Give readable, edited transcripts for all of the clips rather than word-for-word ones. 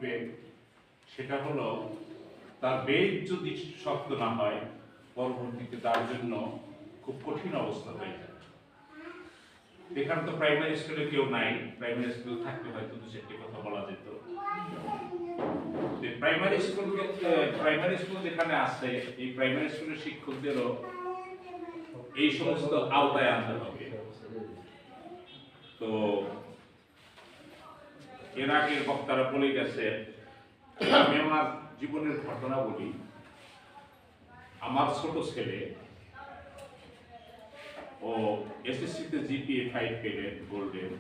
শিখবে সেটা হলো তার বেদ যদি শক্ত না হয় পরবর্তীতে তার জন্য খুব কঠিন অবস্থা হয়ে যায়। এখানে তো প্রাইমারি স্কুলে কেউ নাই, প্রাইমারি স্কুল থাকলে হয়তো দু চারটি কথা বলা যেত। প্রাইমারি স্কুল যেখানে আছে এই প্রাইমারি স্কুলের শিক্ষকদেরও এই সমস্ত আওতায় আনতে হবে। তো এর আগের বক্তারা বলে গেছে, আমি আমার জীবনের ঘটনা বলি। আমার ছোট ছেলে ও এসএসসিতে জিপিএ 5 পেলেন গোল্ডেন,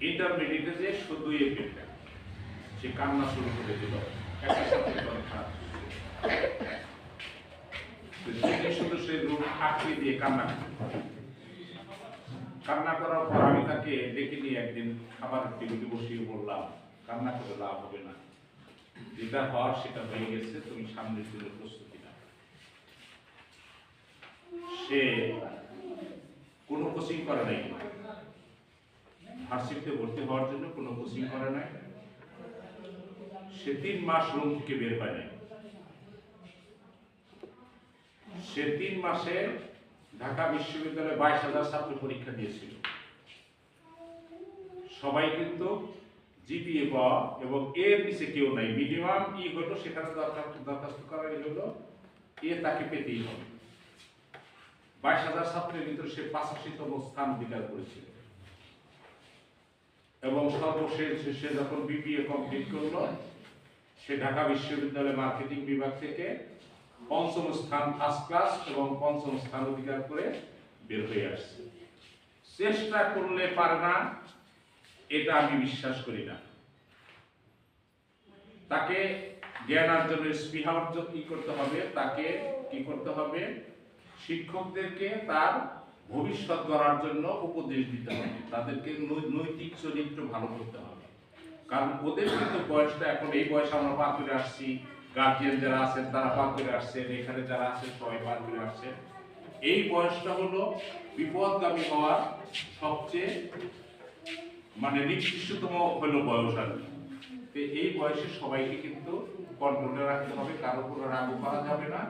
ইন্টারমিডিয়েটে যে শুধু এ পেলেন, সে কান্না শুরু করে দিল। একটা সাথে শুধু সে রুম আটকে দিয়ে কান্না করার পর আমি তাকে ডেকে নিয়ে একদিন খাবার টেবিলে বসিয়ে বললাম, কান্না করে লাভ হবে না, যেটা হওয়ার সেটা হয়ে গেছে, তুমি সামনের জন্য প্রস্তুতি নাও। সে কোনো কোচিং করে নাই, ভার্সিটিতে ভর্তি হওয়ার জন্য কোনো কোচিং করে নাই। সে 3 মাস রুম থেকে বের হয় নাই। সে 3 মাসে ঢাকা বিশ্ববিদ্যালয়ে 22,000 ছাত্র পরীক্ষা দিয়েছিল। সবাই কিন্তু জিপিএ পাওয়া এবং এর নিচে কেউ নাই, মিনিমাম ই হলো সেখানে দরখাস্ত করা হলো এ তাকে পেতেই হবে। 22,000 ছাত্রের ভিতরে সে 85তম স্থান অধিকার করেছিল এবং সর্বশেষ সে যখন বিবিএ কমপ্লিট করলো, সে ঢাকা বিশ্ববিদ্যালয় মার্কেটিং বিভাগ থেকে 5ম স্থান ফার্স্ট ক্লাস এবং 5ম স্থান অধিকার করে বের হয়ে আসছে। চেষ্টা করলে পারে না এটা আমি বিশ্বাস করি না। তাকে জ্ঞান অর্জনের স্পৃহা অর্জন কি করতে হবে, তাকে কি করতে হবে, শিক্ষকদেরকে তার ভবিষ্যৎ গড়ার জন্য উপদেশ দিতে হবে, তাদেরকে নৈতিক চরিত্র ভালো করতে হবে। কারণ ওদের কিন্তু বয়সটা এখন, এই বয়সে আমরা পার করে আসছি, গার্জিয়ান যারা আছেন তারা পার করে আসছেন, এখানে যারা আছেন সবাই পার করে আসছেন। এই বয়সটা হলো বিপদগামী হওয়ার সবচেয়ে নিকৃষ্টতম হলো বয়স আর কি। এই বয়সে সবাইকে কিন্তু কন্ট্রোলে রাখতে হবে, কারো উপর রাগও করা যাবে না,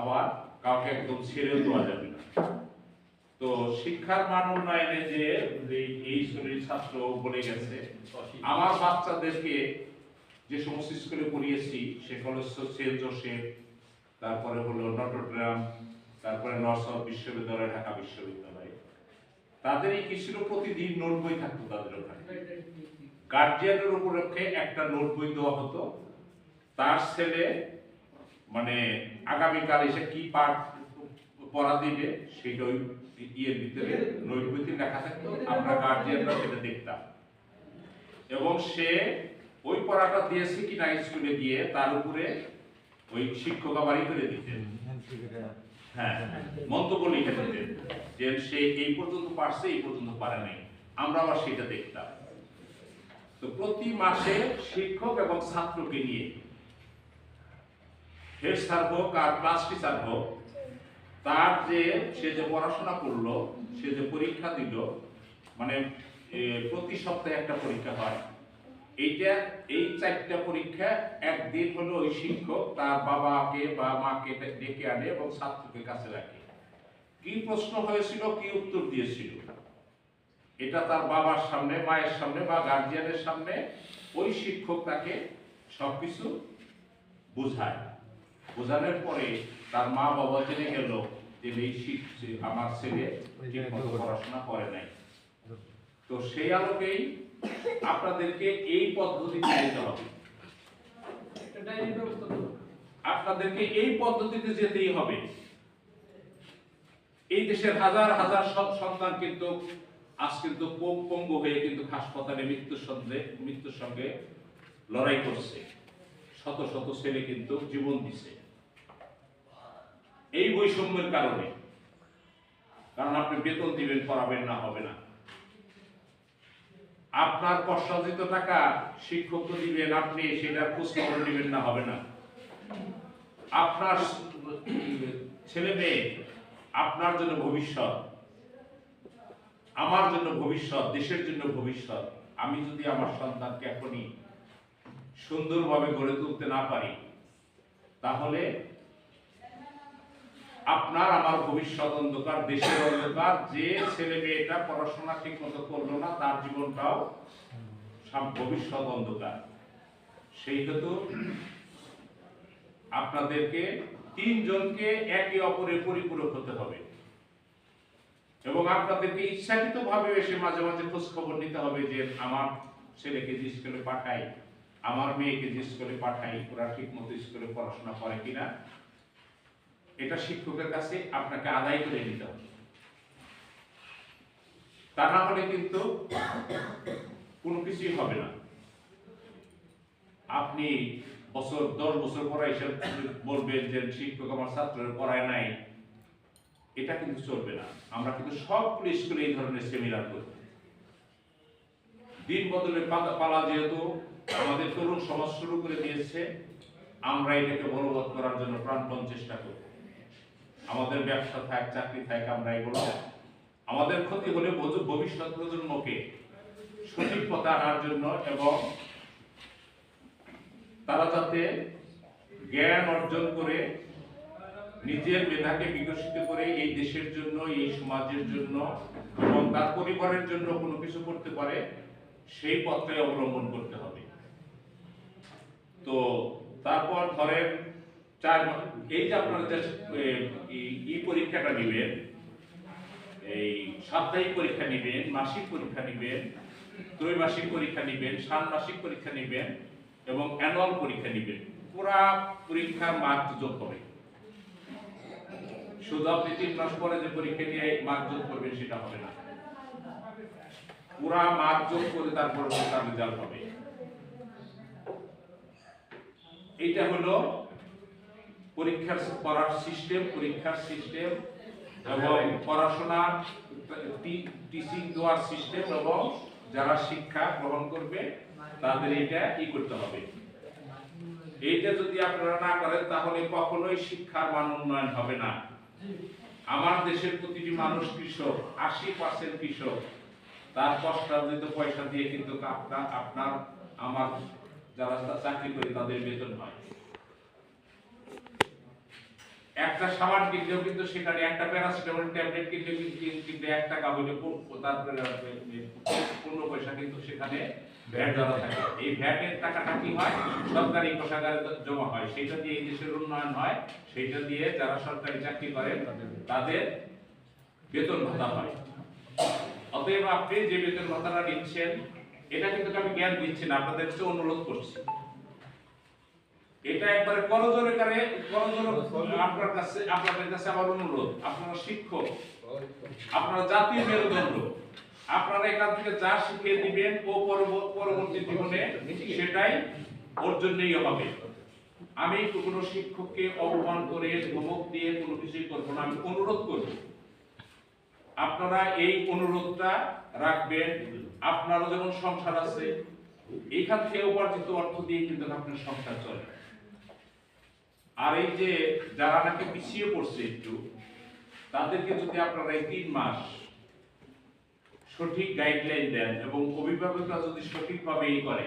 আবার কাউকে একদম ছেড়েও দেওয়া যাবে না। তো শিক্ষার মান উন্নয়নে যে এই শ্রেণীর ছাত্র বলে গেছে, আমার বাচ্চাদেরকে যে সমস্ত স্কুলে পড়িয়েছি, সেগুলো সেন্ট জোসেফ, তারপরে হলো নটরডেম, তারপরে নর্থ বিশ্ববিদ্যালয়, ঢাকা বিশ্ববিদ্যালয়, তাদের এই কিছু প্রতিদিন নোট বই থাকতো তাদের ওখানে। গার্জিয়ানের উপলক্ষে একটা নোট বই দেওয়া হতো, তার ছেলে আগামীকাল এসে কি পাঠ পড়া দিবে সেটা ওই ইয়ের ভিতরে নোট বইতে লেখা থাকতো, আমরা গার্জিয়ানরা সেটা দেখতাম। এবং সে ওই পড়াটা দিয়েছে কিনা স্কুলে গিয়ে তার উপরে ওই শিক্ষক আবার করে দিতেন, হ্যাঁ মন্তব্য লিখে দিতেন যে সে এই পর্যন্ত পারছে, এই পর্যন্ত পারে নাই, আমরা আবার সেটা দেখতাম। তো প্রতি মাসে শিক্ষক এবং ছাত্রকে নিয়ে হেড স্যার হোক আর ক্লাস টিচার হোক, তার সে যে পড়াশোনা করলো, সে যে পরীক্ষা দিল, প্রতি সপ্তাহে একটা পরীক্ষা হয়, এই 4টা পরীক্ষা একদিন হলো ওই শিক্ষক তার বাবাকে বা মাকে ডেকে আনে এবং ছাত্রকে কাছে রাখে। কি প্রশ্ন হয়েছিল, কি উত্তর দিয়েছিল, এটা তার বাবার সামনে, মায়ের সামনে বা গার্জিয়ানের সামনে ওই শিক্ষক তাকে সবকিছু বোঝায়। বোঝানোর পরে তার মা বাবা জেনে গেল যে আমার ছেলে পড়াশোনা করে নাই। তো সেই আলোকেই আপনাদেরকে এই পদ্ধতিতে যেতে হবে, আপনাদেরকে এই পদ্ধতিতে যেতেই হবে। এই দেশের হাজার হাজার সন্তান কিন্তু আজ কিন্তু পঙ্গু হয়ে কিন্তু হাসপাতালে মৃত্যুর সঙ্গে লড়াই করছে, শত শত ছেলে কিন্তু জীবন দিছে এই বৈষম্যের কারণে। কারণ আপনি বেতন দিবেন, পড়াবেন না, হবে না। আপনার কষ্টার্জিত টাকা শিক্ষক দিবেন, আপনি সেটার খোঁজ খবর নেবেন না, হবে না। আপনার ছেলে মেয়ে আপনার জন্য ভবিষ্যৎ, আমার জন্য ভবিষ্যৎ, দেশের জন্য ভবিষ্যৎ। আমি যদি আমার সন্তানকে এখনই সুন্দরভাবে গড়ে তুলতে না পারি, তাহলে আপনার আমার ভবিষ্যৎ অন্ধকার, দেশের অন্ধকার। যে ছেলে মেয়েটা পড়াশোনা ঠিক মতো করলো না, তার জীবনটাও ভবিষ্যৎ অন্ধকার। সেই হেতু আপনাদেরকে তিনজনকে একে অপরের পরিপূরক হতে হবে এবং আপনাদেরকে ইচ্ছাকৃত ভাবে এসে মাঝে মাঝে খোঁজ খবর নিতে হবে যে আমার ছেলেকে যে স্কুলে পাঠাই, আমার মেয়েকে যে স্কুলে পাঠাই, ওরা ঠিক মতো স্কুলে পড়াশোনা করে কিনা, এটা শিক্ষকের কাছে আপনাকে আদায় করে নিতে হবে। তা না হলে কিন্তু কোনো কিছুই হবে না। আপনি 10 বছর পরে এসে বলবেন যে শিক্ষক আমার ছাত্রের পড়ায় নাই, এটা কিন্তু চলবে না। আমরা কিন্তু সবগুলো স্কুলে এই ধরনের সেমিনার করি। দিন বদলের পালা যেহেতু আমাদের তরুণ সমাজ শুরু করে দিয়েছে, আমরা এটাকে বলবৎ করার জন্য প্রাণপণ চেষ্টা করি। আমাদের ব্যবসা থাক, চাকরি থাক, আমরা এগুলো, আমাদের ক্ষতি হলে ভবিষ্যৎ প্রজন্মকে সঠিক পথে আনার জন্য এবং তারা যাতে জ্ঞান অর্জন করে নিজের মেধাকে বিকশিত করে এই দেশের জন্য, এই সমাজের জন্য এবং তার পরিবারের জন্য কোনো কিছু করতে পারে, সেই পথটাই অবলম্বন করতে হবে। তো তারপর ধরেন এই যে আপনারা এই পরীক্ষাটা নেবেন, এই সাপ্তাহিক পরীক্ষা নেবেন, মাসিক পরীক্ষা নেবেন, ত্রৈমাসিক পরীক্ষা নেবেন, ষান্মাসিক পরীক্ষা নেবেন এবং অ্যানুয়াল পরীক্ষা নেবেন। পুরা পরীক্ষার মার্ক যোগ হবে। শুধু আপনি 3 মাস পরে যে পরীক্ষা নিয়ে মার্ক যোগ করবেন সেটা হবে না। পুরা মার্ক যোগ করে তারপর তার রেজাল্ট হবে। এইটা হলো পরীক্ষার পড়ার সিস্টেম, পরীক্ষার সিস্টেম এবং পড়াশোনা টিচিং দেওয়ার সিস্টেম এবং যারা শিক্ষা গ্রহণ করবে তাদের এটা করতে হবে। এইটা যদি আপনারা না করেন তাহলে কখনোই শিক্ষার মান উন্নয়ন হবে না। আমার দেশের প্রতিটি মানুষ কৃষক, 80% কৃষক, তার কষ্টার্জিত পয়সা দিয়ে কিন্তু আপনার আমার যারা চাকরি করে তাদের বেতন হয়। একটা সাবান কিনলেও কিন্তু সেখানে একটা প্যারাসিটামল ট্যাবলেট কিনলেও কিন্তু 1 টাকা হইলে তারপরে 15 পয়সা কিন্তু সেখানে ভ্যাট জমা থাকে। এই ভ্যাটের টাকাটা কি হয়? সরকারি কোষাগারে জমা হয়। সেটা দিয়ে এই দেশের উন্নয়ন হয়, সেটা দিয়ে যারা সরকারি চাকরি করেন তাদের বেতন ভাতা হয়। অতএব আপনি যে বেতন ভাতাটা নিচ্ছেন, এটা কিন্তু আমি জ্ঞান দিচ্ছি না, আপনাদের কাছে অনুরোধ করছি। এটা একবারে করজোরে আপনাদের কাছে আমার অনুরোধ। আপনারা শিক্ষক, আপনারা জাতীয় মেরুদণ্ড, আপনারা এখান থেকে যা শিখিয়ে দিবেন ও পরবর্তী জীবনে সেটাই ওর জন্যই হবে। আমি কোনো শিক্ষককে অপমান করে ধমক দিয়ে কোনো কিছুই করবো না। আমি অনুরোধ করব, আপনারা এই অনুরোধটা রাখবেন। আপনারও যেমন সংসার আছে, এখান থেকে উপার্জিত অর্থ দিয়ে কিন্তু আপনার সংসার চলে। আর এই যে যারা নাকি পিছিয়ে পড়ছে একটু, তাদেরকে যদি আপনারা এই 3 মাস সঠিক গাইডলাইন দেন এবং অভিভাবকরা যদি সঠিকভাবে করে,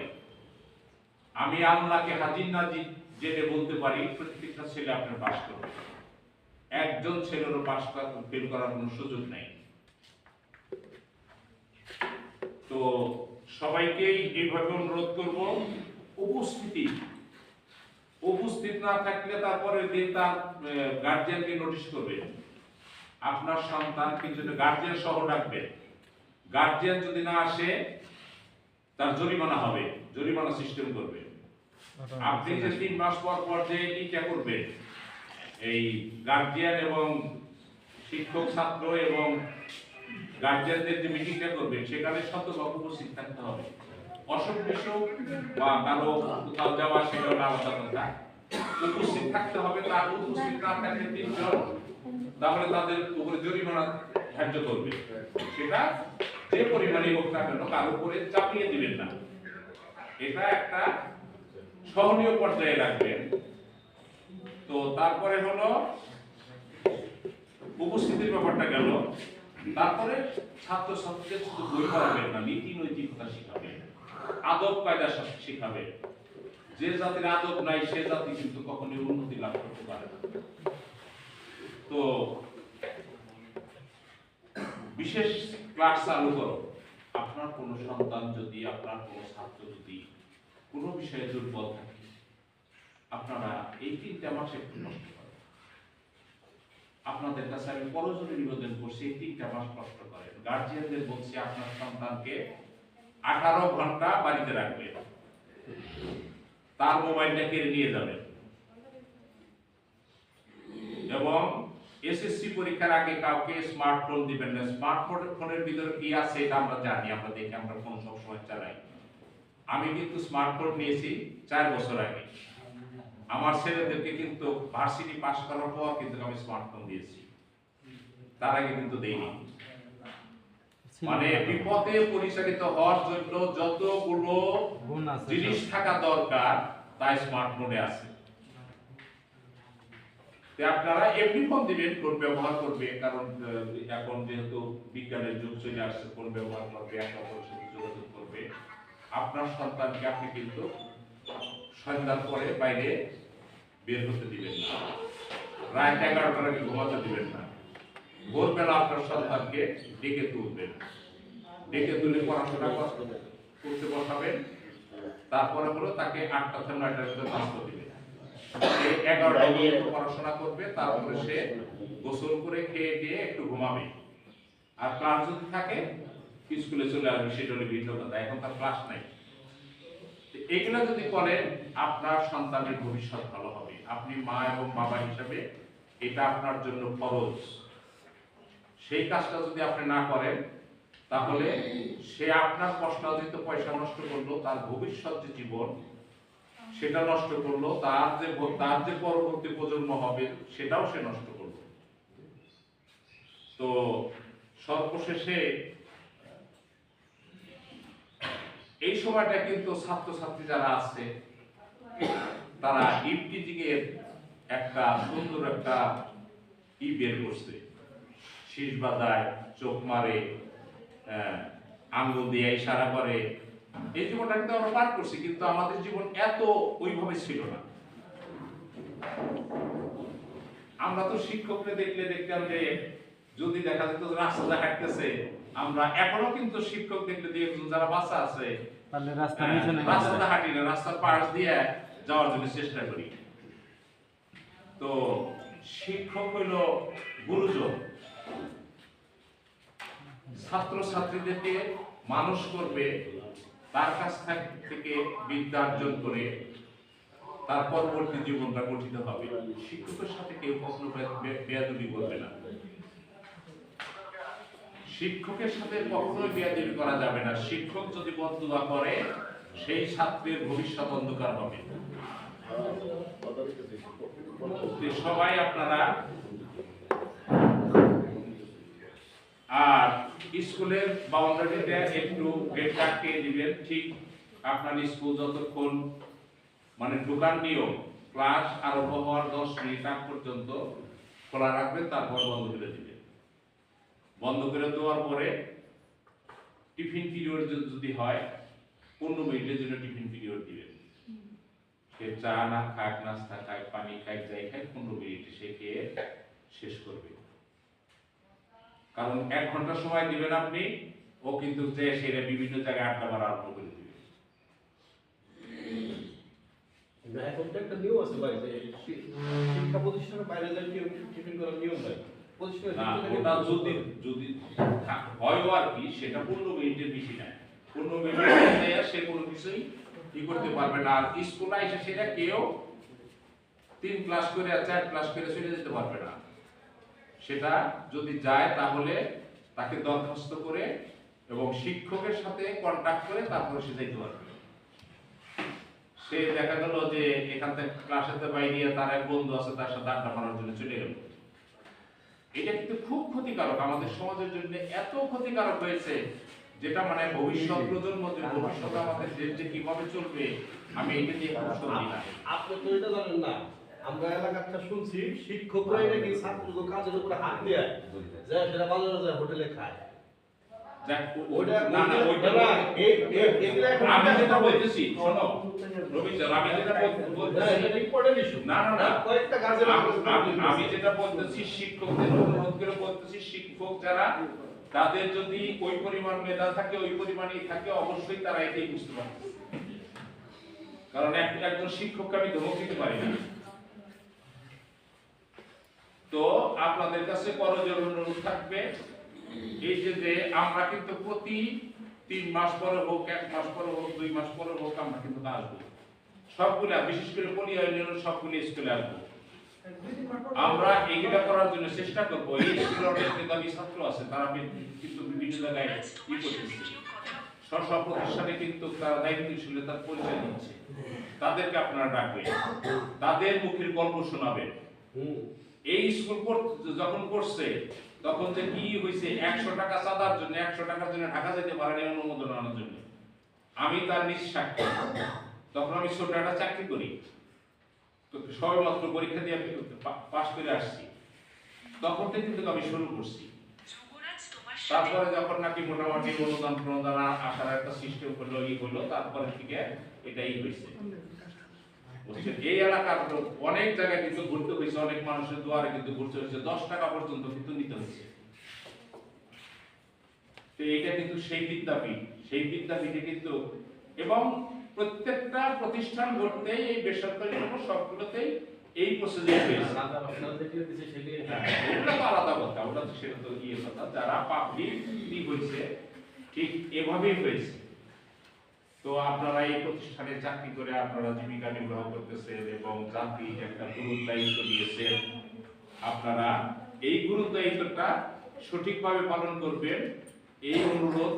আমি আল্লাহকে হাজির নাজির জেনে বলতে পারি প্রত্যেকটা ছেলে আপনার পাস করবে। একজন ছেলেরও পাস ফেল করার কোনো সুযোগ নেই। তো সবাইকেই এইভাবে অনুরোধ করব, উপস্থিত না থাকলে তারপরের দিন তার গার্জিয়ানকে নোটিশ করবে। আপনার সন্তানকে যদি গার্জিয়ান সহ ডাকবেন, গার্জিয়ান যদি না আসে তার জরিমানা হবে, জরিমানা সিস্টেম করবে। আপনি যে 3 মাস পর যে ইটা করবেন, এই গার্জিয়ান এবং শিক্ষক, ছাত্র এবং গার্জিয়ানদের যে মিটিংটা করবেন, সেখানে শতভাগ উপস্থিত থাকতে হবে। অসুখ বিসুখ বা কারো কোথাও যাওয়া সেটা আলাদা কথা, উপস্থিত থাকতে হবে। তার উপস্থিত না থাকলে 3 জন, তাহলে তাদের উপরে জরিমানা ধার্য করবে। সেটা যে পরিমাণে হোক না কেন, কারো উপরে চাপিয়ে দিবেন না। এটা একটা সহনীয় পর্যায়ে রাখবেন। তো তারপরে হলো উপস্থিতির ব্যাপারটা গেল। তারপরে ছাত্র ছাত্রীদের শুধু বই পড়াবেন না, নীতি নৈতিকতা শিখাবেন। আদব কায়দা শিখাবে। যে জাতির আদব নাই সে জাতি কিন্তু কখনোই উন্নতি লাভ করতে পারে না। তো বিশেষ ক্লাস চালু করো। আপনার কোনো সন্তান যদি, আপনার কোনো ছাত্র যদি কোনো বিষয়ে দুর্বল থাকে, আপনারা এই 3টা মাস একটু কষ্ট করেন। আপনাদের কাছে আমি করজোড়ে নিবেদন করছি, এই 3টা মাস কষ্ট করেন। গার্জিয়ানদের বলছি আপনার সন্তানকে 18 ঘন্টা বাড়িতে রাখবেন, তার মোবাইলটা কেড়ে নিয়ে যাবেন এবং এসএসসি পরীক্ষার আগে কাউকে স্মার্টফোন দিবেন না। স্মার্টফোনের ভিতরে কি আছে এটা আমরা জানি, আমরা দেখি, আমরা ফোন সবসময় চালাই। আমি কিন্তু স্মার্টফোন নিয়েছি 4 বছর আগে। আমার ছেলেদেরকে কিন্তু ভার্সিটি পাস করার পর কিন্তু আমি স্মার্টফোন দিয়েছি, তার আগে কিন্তু দেইনি। মানে বিপদে পরিচালিত হওয়ার জন্য যতগুলো জিনিস থাকা দরকার তাই স্মার্টফোনে আছে। আপনারা এমনি ফোন দিবেন, ফোন ব্যবহার করবে, কারণ এখন যেহেতু বিজ্ঞানের যুগ চলে আসছে, ফোন ব্যবহার করবে, একে অপরের সাথে যোগাযোগ করবে। আপনার সন্তানকে আপনি কিন্তু সন্ধ্যার পরে বাইরে বের হতে দিবেন না, রাত 11টার আগে ঘুমাতে দিবেন না। ভোরবেলা আপনার সন্তানকে ডেকে তুলবেন, ডেকে তুলে পড়াশোনা করতে বসাবেন। তারপরে হলো তাকে 8টা থেকে 9টার ভিতরে নাস্তা দিবেন। 11টা পর্যন্ত পড়াশোনা করবে, তারপরে সে গোসল করে খেয়ে দিয়ে একটু ঘুমাবে। আর ক্লাস যদি থাকে স্কুলে চলে আসবে, সেটা হলো ভিন্ন কথা। এখন তার ক্লাস নাই। এগুলো যদি করেন আপনার সন্তানের ভবিষ্যৎ ভালো হবে। আপনি মা এবং বাবা হিসাবে এটা আপনার জন্য ফরজ। সেই কাজটা যদি আপনি না করেন তাহলে সে আপনার কষ্টার্জিত পয়সা নষ্ট করলো, তার ভবিষ্যৎ যে জীবন সেটা নষ্ট করলো, তার যে পরবর্তী প্রজন্ম হবে সেটাও সে নষ্ট করলো। তো সর্বশেষে এই সময়টা কিন্তু ছাত্রছাত্রী যারা আছে তারা ইফটিজিং এর একটা সুন্দর একটা বের করছে। শীষ বাঁধায়, চোখ মারে, আঙ্গুল দিয়ে ইশারা করে। এই জীবনটা কিন্তু আমরা পার করছি, কিন্তু আমাদের জীবন এত ওইভাবে ছিল না। আমরা তো শিক্ষককে দেখলে দেখতাম যে যদি দেখা যেত রাস্তা হাঁটতেছে, আমরা এখনো কিন্তু শিক্ষক দেখলে দিয়ে যারা বাচ্চা আছে রাস্তা হাঁটি না, রাস্তার পাশ দিয়ে যাওয়ার জন্য চেষ্টা করি। তো শিক্ষক হইল গুরুজন, ছাত্র ছাত্রীদেরকে মানুষ করবে, তার কাছ থেকে বিদ্যা অর্জন করে তার পরবর্তী জীবনটা গঠিত হবে। শিক্ষকের সাথে কেউ কখনো বেয়াদবি করবে না, শিক্ষকের সাথে কখনোই বেয়াদবি করা যাবে না। শিক্ষক যদি বদদুয়া করে সেই ছাত্রের ভবিষ্যৎ অন্ধকার হবে। সবাই আপনারা আর স্কুলের বাউন্ডারিতে একটু গেট আটকে দিবেন। ঠিক আপনার স্কুল যতক্ষণ মানে ঢোকার নিয়ম, ক্লাস আরম্ভ হওয়ার 10 মিনিট আগ পর্যন্ত খোলা রাখবেন, তারপর বন্ধ করে দিবেন। বন্ধ করে দেওয়ার পরে টিফিন পিরিয়ড যদি হয় 15 মিনিটের জন্য টিফিন পিরিয়ড দিবেন। সে চা না খাক, নাস্তা খাক, পানি খাক, যাই খাক, 15 মিনিটে সে খেয়ে শেষ করবে। কারণ 1 ঘন্টা সময় দিবেন আপনি, ও কিন্তু যে সেটা বিভিন্ন জায়গায় আড্ডা মারা আরম্ভ করে দিবে। এখন তো একটা নিয়ম আছে ভাই, যে শিক্ষা প্রতিষ্ঠানের বাইরে যায় কেউ টিফিন করার নিয়ম নাই। না, ওটা যদি হয় আর কি, সেটা 15 মিনিটের বেশি না। 15 মিনিট সে কোনো কিছুই কি করতে পারবে না। আর স্কুলে এসে সেটা কেউ 3 ক্লাস করে 4 ক্লাস করে চলে যেতে পারবে না। সেটা যদি যায় তাহলে তাকে দরখাস্ত করে এবং শিক্ষকের সাথে কন্টাক্ট করে তারপরে সে যেতে পারবে। সে দেখা গেল যে এখান থেকে ক্লাসেতে বাইরে তার এক বন্ধু আছে, তার সাথে আড্ডা মারার জন্য চলে গেল। এটা কিন্তু খুব ক্ষতিকারক, আমাদের সমাজের জন্য এত ক্ষতিকারক হয়েছে, যেটা মানে ভবিষ্যৎ প্রজন্মের ভবিষ্যৎ আমাদের দেশ যে কিভাবে চলবে আমি এটা নিয়ে খুব সন্দেহ না। আপনি তো এটা জানেন না, আমরা এলাকাটা শুনছি শিক্ষকরা নাকি ছাত্রদের কাজের উপরে হাত দেয়, যায় সেটা বাজারে যায় হোটেলে খায়। যাক, ওইটা না না ওইটা না, এগুলা এখন আমি যেটা বলতেছি শোনো রবীন্দ্র, আমি যেটা না, বলতেছি এটা ইম্পর্টেন্ট ইস্যু। না, না, না। কয়েকটা গার্জেন আমি যেটা বলতেছি শিক্ষকদের অনুরোধ করে বলতেছি, শিক্ষক যারা তাদের যদি ওই পরিমাণ মেধা থাকে, ওই পরিমাণই থাকে, অবশ্যই তারা এটাই বুঝতে পারবে। কারণ একজন শিক্ষককে আমি ধমক দিতে পারি না। তো আপনাদের কাছে করজোড়ে অনুরোধ থাকবে, এই যে আমরা কিন্তু প্রতি 3 মাস পরে হোক, 1 মাস পরে হোক, 2 মাস পরে হোক, আমরা কিন্তু আসবো সবগুলা, বিশেষ করে পলি ইউনিয়নের সবগুলো স্কুলে আসবো। আমরা এগুলা করার জন্য চেষ্টা করবো। এই স্কুলের অনেক মেধাবী ছাত্র আছে, তারা কিন্তু বিভিন্ন জায়গায় কি করতেছে, স্ব প্রতিষ্ঠানে কিন্তু তারা দায়িত্বশীলতার পরিচয় দিচ্ছে। তাদেরকে আপনারা ডাকবেন, তাদের মুখের গল্প শোনাবেন। এই স্কুল যখন করছে তখন যে কি হয়েছে, 100 টাকা চাঁদার জন্য, 100 টাকার জন্য ঢাকা যেতে পারেনি অনুমোদন আনার জন্য। আমি তার নিজ সাক্ষী। তখন আমি ছোট একটা চাকরি করি, তো সবে মাত্র পরীক্ষা দিয়ে পাশ করে আসছি, তখন থেকে কিন্তু আমি শুরু করছি। তারপরে যখন নাকি মোটামুটি অনুদান আসার একটা সিস্টেম হলো, হলো, তারপরে থেকে এটাই হয়েছে। এই এলাকার অনেক জায়গায় কিন্তু ঘুরতে হয়েছে, অনেক মানুষের দুয়ারে কিন্তু ঘুরতে হয়েছে, 10 টাকা পর্যন্ত কিন্তু নিতে হয়েছে। তো এটা কিন্তু সেই বিদ্যাপীঠে কিন্তু, এবং প্রত্যেকটা প্রতিষ্ঠান করতে এই বেসরকারি সবগুলোতেই এই প্রসিজার হয়েছে। ওটা তো আলাদা কথা, ওটা তো সেটা তো ইয়ে কথা, যারা পাবলিক হয়েছে ঠিক এভাবেই হয়েছে। তো আপনারা এই প্রতিষ্ঠানে চাকরি করে আপনারা জীবিকা নির্বাহ করতেছেন এবং জাতি একটা গুরুত্ব দায়িত্ব দিয়েছেন। আপনারা এই গুরুত্ব দায়িত্বটা সঠিকভাবে পালন করবেন, এই অনুরোধ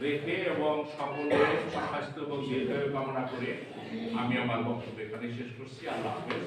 রেখে এবং সকলের স্বাস্থ্য এবং দীর্ঘায়ু কামনা করে আমি আমার বক্তব্য এখানে শেষ করছি। আল্লাহ হাফেজ।